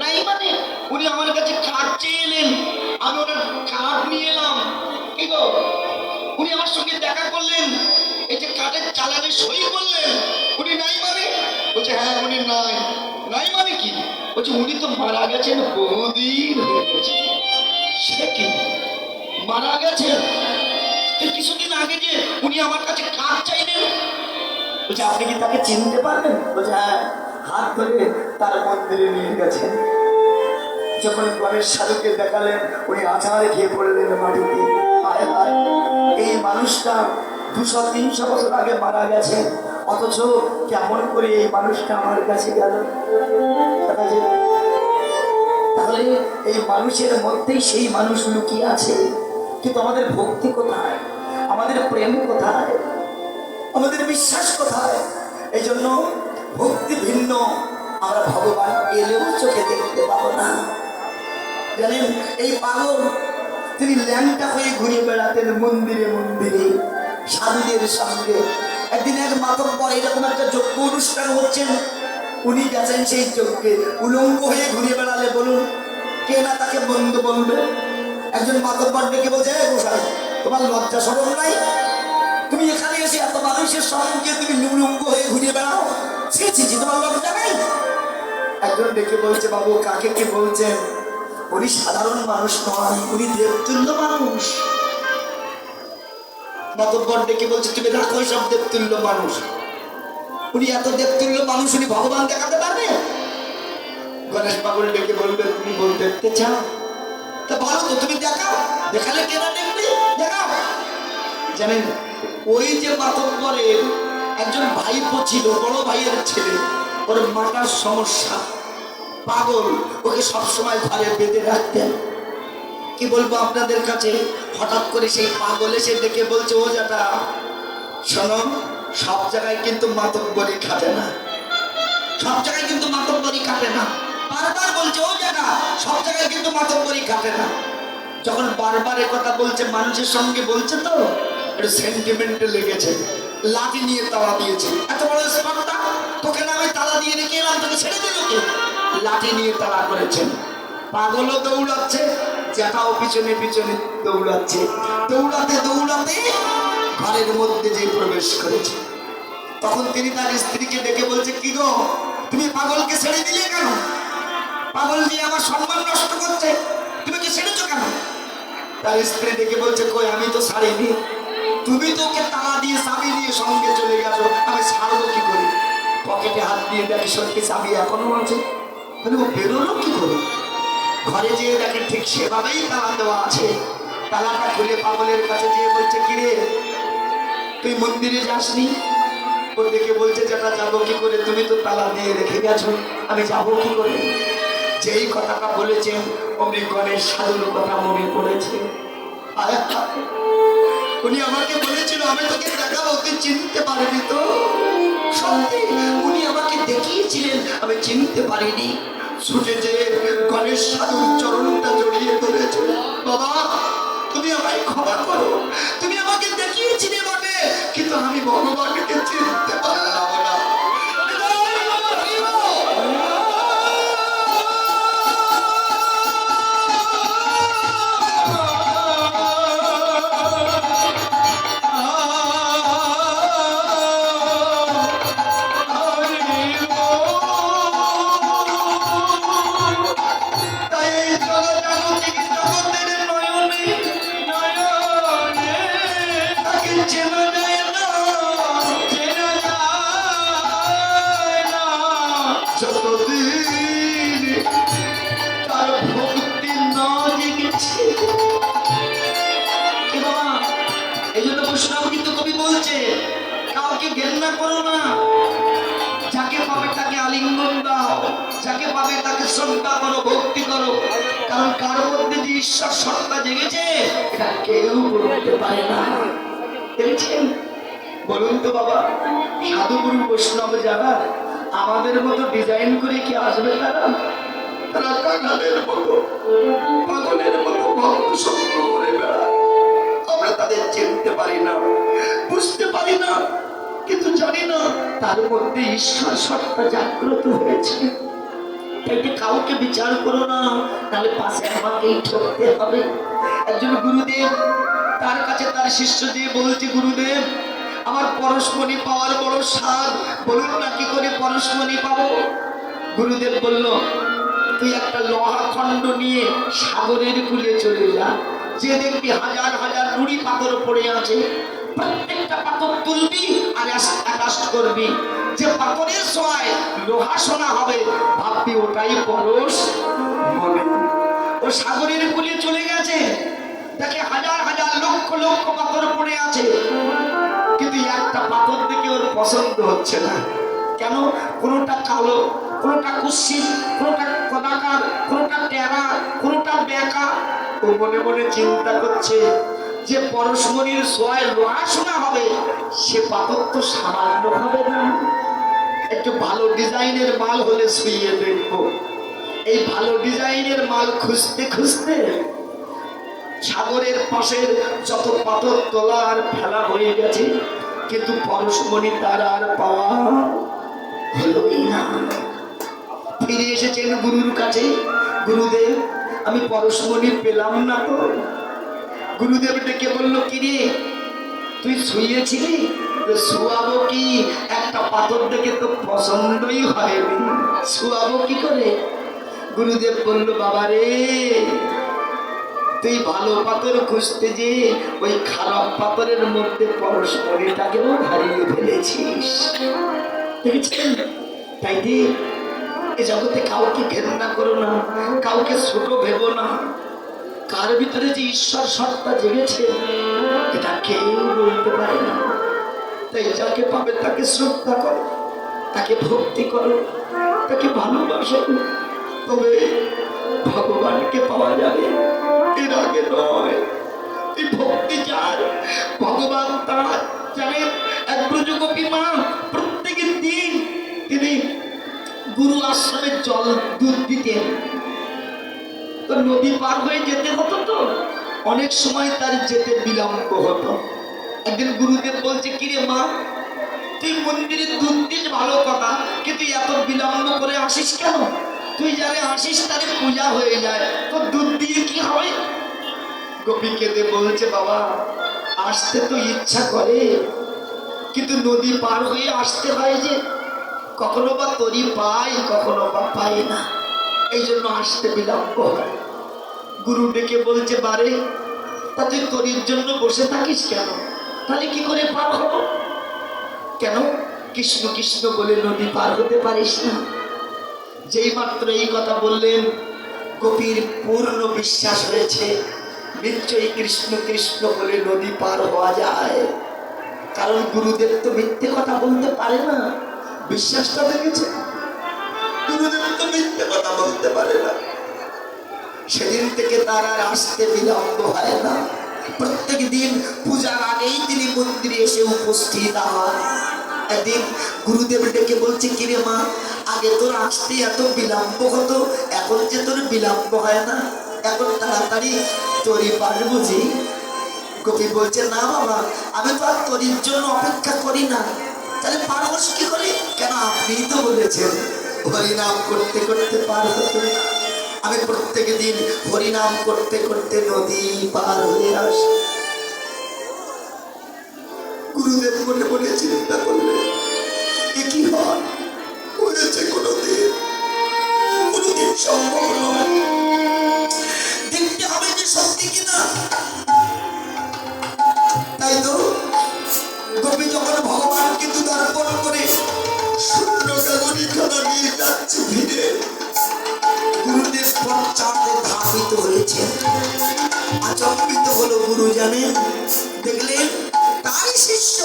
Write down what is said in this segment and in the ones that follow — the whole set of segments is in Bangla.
নাই মানে উনি আমার কাছে কার্ড চেয়ে এলেন, আমি ওনার কার্ড নিয়ে এলাম। কি গো, উনি আমার সঙ্গে দেখা করলেন, এই যে কার্ডের চালানে সই করলেন, উনি নাই মানে? বলছে হ্যাঁ উনি নাই। নাই মানে কি? বলছে উনি তো মারা গেছেন বহুদিন হয়ে গেছে। সে কি মারা গেছেন? কিছুদিন আগে যে উনি আমার কাছে কার্ড চাইলেন। বলছে আপনি কি তাকে চিনতে পারবেন? বলছে হ্যাঁ, হাত ধরে তার মন্দিরে নিয়ে গেছেন। যখন গণেশ সাধুকে দেখালেন, উনি আছাড়ে খেয়ে পড়লেন মাটিতে। হায় হায়, এই মানুষটা 200-300 বছর আগে মারা গেছে, অথচ কেমন করে এই মানুষটা আমার কাছে গেল? তাহলে এই মানুষের মধ্যেই সেই মানুষ লুকিয়ে আছে। কিন্তু আমাদের ভক্তি কোথায়? আমাদের প্রেম কোথায়? আমাদের বিশ্বাস কোথায়? এই জন্য ভক্তি ভিন্ন, আমরা ভগবান এলেও চোখে দেখতে পাবো না। জানেন, এই পাগল তিনি ল্যাংটা হয়ে ঘুরে বেড়াতেন মন্দিরে মন্দিরে সাধুদের সঙ্গে। একদিন এক মাতব্বর এরকম একটা যজ্ঞ অনুষ্ঠান হচ্ছেন, উনি গেছেন সেই যজ্ঞে, উলঙ্গ হয়ে ঘুরে বেড়ালে বলুন কে না তাকে বন্ধু বলবে? একজন মাতব্বর ডেকে বলছে, গোসাই তোমার লজ্জা শরম নাই? তুমি এখানে এসে এত মানুষের সঙ্গে তুমি উলঙ্গ হয়ে ঘুরে বেড়াও, ছি ছি ছি, তোমার লজ্জা নাই? একজন ডেকে বলছে, বাবু কাকে কি বলছেন? উনি সাধারণ মানুষ নয়, উনি দেবতুল্য মানুষ। মাতব্বর ডেকে বলছে, তুমি রাখো সব দেবতুল্য মানুষ। উনি এত দেবতুল্য মানুষ, উনি ভগবান দেখাতে পারবে? গণেশ পাগল ডেকে বলবে, তুমি দেখতে চাও? তা বলো তো, তুমি দেখাও, দেখালে কেনা দেখবে, দেখাও। জানেন, ওই যে মাতব্বরের একজন ভাইপো ছিল, বড় ভাইয়ের ছেলে, ওর মাথার সমস্যা, পাগল, ওকে সবসময় ঘরে বেঁধে রাখতেন। কি বলবো আপনাদের কাছে, হঠাৎ করে সেই পাগল এসে ডেকে বলছে, ও যেটা শোনো, সব জায়গায় কিন্তু মাতব্বরি খাটে না, সব জায়গায় কিন্তু মাতব্বরি খাটে না। বারবার বলছে, ও যেটা সব জায়গায় কিন্তু মাতব্বরি খাটে না। যখন বারবার কথা বলছে, মানুষের সঙ্গে বলছে তো একটু সেন্টিমেন্টে লেগেছে, লাঠি নিয়ে তালা দিয়েছে। এত বড় স্পর্ধা, তোকে না আমি তালা দিয়ে রেখে এলাম, তোকে ছেড়ে দিল কে? লাঠি নিয়ে তালা করেছেন। পাগলও দৌড়াচ্ছে, জ্যাঠাও পিছনে পিছনে দৌড়াচ্ছে। দৌড়াতে দৌড়াতে ঘরের মধ্যে যে প্রবেশ করেছে, তখন তিনি তার স্ত্রীকে ডেকে বলছে, কি গো তুমি পাগলকে ছেড়ে দিলে কেন? পাগল দিয়ে আমার সম্মান নষ্ট করছে, তুমি কি ছেড়েছো কেন? তার স্ত্রী ডেকে বলছে, কই আমি তো ছাড়িনি, তুমি তো ওকে তালা দিয়ে চাবি দিয়ে সঙ্গে চলে গেছো, আমি ছাড়বো কি করে? পকেটে হাত দিয়ে দেখি সত্যি চাবি এখনো আছে, তাহলে ও বেরোলো কি করে? ঘরে যেয়ে দেখে ঠিক সেভাবেই তালা দেওয়া আছে। তালাটা খুলে পাগলের কাছে যেয়ে বলছে, কিরে তুই মন্দিরে যাসনি? ও দেখে বলছে, যেটা যাবো কি করে, তুমি তো তালা দিয়ে রেখে গেছো, আমি যাবো কি করে? যেই কথাটা বলেছেন অমনি গণেশ সাধুর কথা মনে পড়েছে। উনি আমাকে বলেছিল আমি তোকে দেখাবো, তুই চিনতে পারিনি তো? সত্যি উনি আমাকে দেখিয়েছিলেন, আমি চিনতে পারিনি। ছুটে যে গণেশ সাধুর চরণটা জড়িয়ে ধরেছে, বাবা তুমি আমায় ক্ষমা করো, তুমি আমাকে দেখিয়েছিলে বটে, কিন্তু আমি ভগবানকে চিনতে পারলাম না। কাউকে ঘেন্না করো না, যাকে পাবে তাকে আলিঙ্গন দাও, যাকে পাবে তাকে শ্রদ্ধা করো, ভক্তি করো, কারণ কার মধ্যে যে ঈশ্বর সত্তা জেগেছে এটা কেউ বলতে পারে না। দেখছেন, বলুন তো বাবা, সাধুগুরু বৈষ্ণব যারা আমাদের মতো ডিজাইন করে কি আসবে? তারা কাঙালের মতো, পাগলের মতো ভক্ত সঙ্গ করে বেড়ায়। আমরা তাদের চিনতে পারি না, বুঝতে পারি না, কিন্তু জানি না তার মধ্যে ঈশ্বর সত্তা জাগ্রত হয়েছে। তাই কাউকে বিচার করো না, তাহলে পাশে আমাকেই ঠকতে হবে। একজন গুরুদেব তার কাছে তার শিষ্য দিয়ে বলছে, গুরুদেব আমার পরশমণি পাওয়ার বড় স্বাদ, বলুন না কি করে পরশমণি পাবো। গুরুদেব বলল, তুই একটা লোহা খণ্ড নিয়ে সাগরের কূলে চলে যা, যে দেখবি হাজার হাজার নুড়ি পাথর পড়ে আছে, প্রত্যেকটা পাথর তুলবি আর আকাশ করবি, যে পাথরের ছোঁয়ায় লোহা সোনা হবে ভাববি ওটাই পরশমণি। ও সাগরের কূলে চলে গেছে, দেখে হাজার হাজার লক্ষ লক্ষ পাথর পড়ে আছে, কিন্তু একটা পাথর দেখে ওর পছন্দ হচ্ছে না। কেন? কোনোটা কালো, কোনোটা কুৎসিত, কোনোটা কদাকার, কোনোটা টেরা, কোনোটা বেঁকা। ও মনে মনে চিন্তা করছে যে পরশমণির ছোঁয়ায় লোহা সোনা হবে, সে পাথর তো সামান্য হবে না, একটু ভালো ডিজাইনের মাল হলে শুইয়ে দেখবো। এই ভালো ডিজাইনের মাল খুঁজতে খুঁজতে সাগরের পাশের যত পাথর তোলা আর ফেলা হয়ে গেছে, কিন্তু পরশমণি তার আর পাওয়া হলোই না। ফিরে এসেছেন গুরুর কাছে, গুরুদেব আমি পরশমণি পেলাম না তো। গুরুদেব ডেকে বলল, কিরে তুই শুয়েছিলি? শুয়াবো কি, একটা পাথর দেখে তো পছন্দই হয়নি, শুয়াবো কি করে? গুরুদেব বলল, বাবা রে তুই ভালো পাথর খুঁজতে যে ওই খারাপ পাথরের মধ্যে পরশমণিটাকেও হারিয়ে ফেলেছিস, দেখেছেন? তাই যে এ জগতে কাউকে ঘেন্না করো না, কাউকে ছোট ভেবো না। কার ভিতরে যে ঈশ্বর সত্তা জেগেছে এটা কেউ বলতে পারে না। তাই যাকে পাবে তাকে শ্রদ্ধা করো, তাকে ভক্তি করো, তাকে ভালোবাসো, তবে ভগবানকে পাওয়া যাবে, এর আগে নয়। এই ভক্তি চার ভগবান তার জানেন। এক ব্রজগোপী মা প্রত্যেকের দিন তিনি গুরু আশ্রমে জল দুধ দিতেন, তো নদী পার হয়ে যেতে হতো, তো অনেক সময় তার যেতে বিলম্ব হতো। একদিন গুরুদেব বলছে, কিরে মা তুই মন্দিরে দুধ দিস ভালো কথা, কিন্তু এত বিলম্ব করে আসিস কেন? তুই যারে আসিস তারে পূজা হয়ে যায়, তো দুধ দিয়ে কি হয়? গোপী কেঁদে বলছে, বাবা আসতে তো ইচ্ছা করে, কিন্তু নদী পার হয়ে আসতে হয় যে, কখনো বা তরি পাই, কখনো বা পাই না, এই জন্য আসতে বিলম্ব হয়। গুরু ডেকে বলছে, বারে তা তুই তরির জন্য বসে থাকিস কেন? তাহলে কি করে পার হবো? কেন? কৃষ্ণ কৃষ্ণ বলে নদী পার হতে পারিস না? যেই মাত্র এই কথা বললেন, গোপীর পূর্ণ বিশ্বাস হয়েছে নিশ্চয়ই কৃষ্ণ কৃষ্ণ বলে নদী পার হওয়া যায়। কারণ গুরুদেব তো মিথ্যে কথা বলতে পারে না, বিশ্বাসটা দেখেছে, গুরুদেব তো মিথ্যে কথা বলতে পারে না। সেদিন থেকে তার আর আসতে বিলম্ব হয় না। প্রত্যেক দিন পূজার আগেই তিনি মন্দিরে এসে উপস্থিত হয়। একদিন গুরুদেব ডেকে বলছে, কিরে মা আগে তোর আসতে এত বিলম্ব হতো, এখন যে তোর বিলম্ব হয় না, এখন তাড়াতাড়ি তরি পার বুঝি? গোপী বলছে, না বাবা আমি তো আর তরির জন্য অপেক্ষা করি না। তাহলে পার হস কি করে? কেন আপনিই তো বলেছেন হরিনাম করতে করতে পার হতো। আমি প্রত্যেক দিন হরিনাম করতে করতে নদী পার হয়ে আসি। গুরুদেব মনে মনে চিন্তা করলেন, এ কি হয় হয়েছে? কোনদিন সম্ভব নয়, দেখতে হবে যে সত্যি কিনা। তাই তো গোপী যখন ভগবানকে দুর্দর্পণ করে শূন্য গাগরিখানা নিয়ে যাচ্ছে ভিড়ে, গুরুদেব পশ্চাতে ধাবিত হয়েছে। আচম্বিত হলো গুরু, জানেন দেখলেন তারই শিষ্য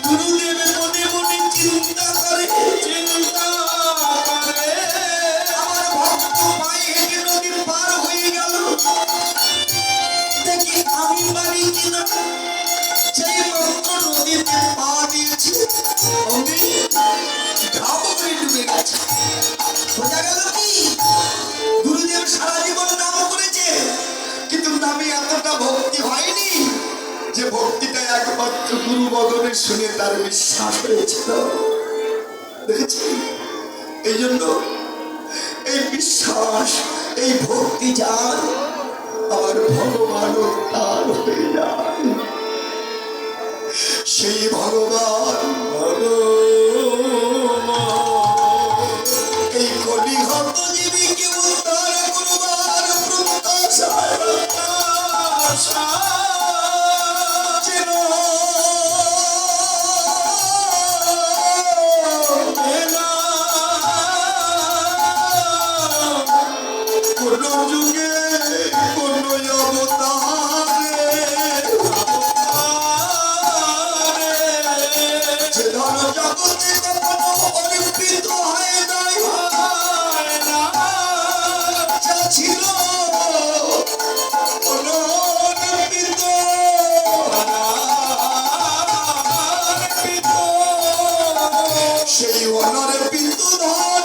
গুরুদেব দিন যেই মাত্র নদীতে পা দিয়েছে অমনি ঢাপ করে ডুবে গেছে। বোঝা গেল কি গুরুদেব সারা জীবন নাম করেছে, কিন্তু নামে এতটা ভক্তি হয়নি যে ভক্তিটা একমাত্র গুরু বদনে শুনে তার বিশ্বাস হয়েছিল। দেখেছি, এই জন্য এই বিশ্বাস, এই ভক্তি যার, আমার ভগবানও তার হয়ে যায়। সেই ভগবান এই কলিহত জীবীকে উদ্ধার করবার প্রত্যাশায় যেন কোন যুগে কোন অবতারে যে ধন জগতে কখনো অর্পিত হয় নাই, যা ছিল অনর্পিত, সেই অনর্পিত ধন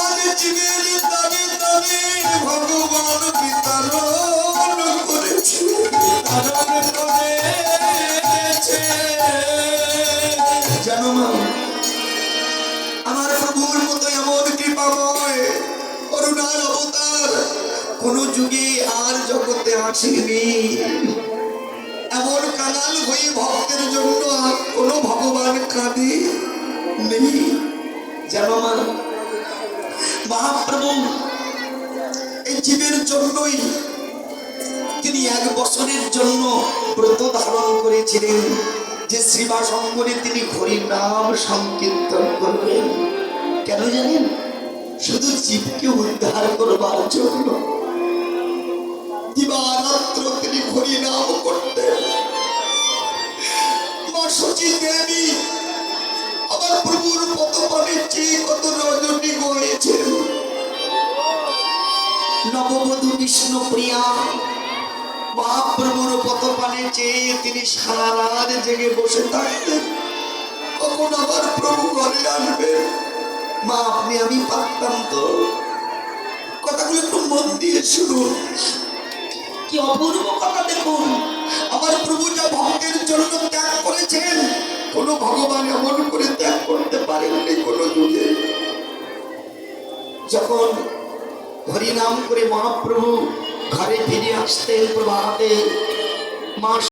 আজ জীবের দানে দানে ভগবান বিতরণ করেছে। জানো মা, আমার প্রভুর মতো এমন কৃপাময় করুণার অবতার কোন যুগে আর জগতে আসেনি। এমন কাঙাল হয়ে ভক্তের জন্য আর কোন ভগবান কাঁদে নেই। জানো মা, মহাপ্রভু এই জীবের জন্যই তিনি 1 বছরের জন্য ব্রত ধারণ করেছিলেন যে শ্রীবাসঙ্গরে তিনি হরি নাম সংকীর্তন করবেন। কেন জানেন? শুধু জীবকে উদ্ধার করবার জন্য। দিবারাত্র তিনি হরি নাম করতেন। মা শচী দেবী আমার প্রভুর পদপানে চেয়ে কত রজনী গড়েছেন। নববধূ বিষ্ণুপ্রিয়া মহাপ্রভুর পদপানে চেয়ে তিনি সারা রাত জেগে বসে থাকতেন, কখন আমার প্রভু ঘরে আসবে। মা, আপনি আমি পারতাম তো? কথাগুলো একটু মন দিয়ে শুনুন, কি অপূর্ব কথা। দেখুন, আমার প্রভু যা ভক্তের জন্য ত্যাগ করেছেন, কোন ভগবান এমন করে ত্যাগ করতে পারেননি কোন যুগে। যখন হরিনাম করে মহাপ্রভু ঘরে ফিরে আসতেন প্রভাতে, মা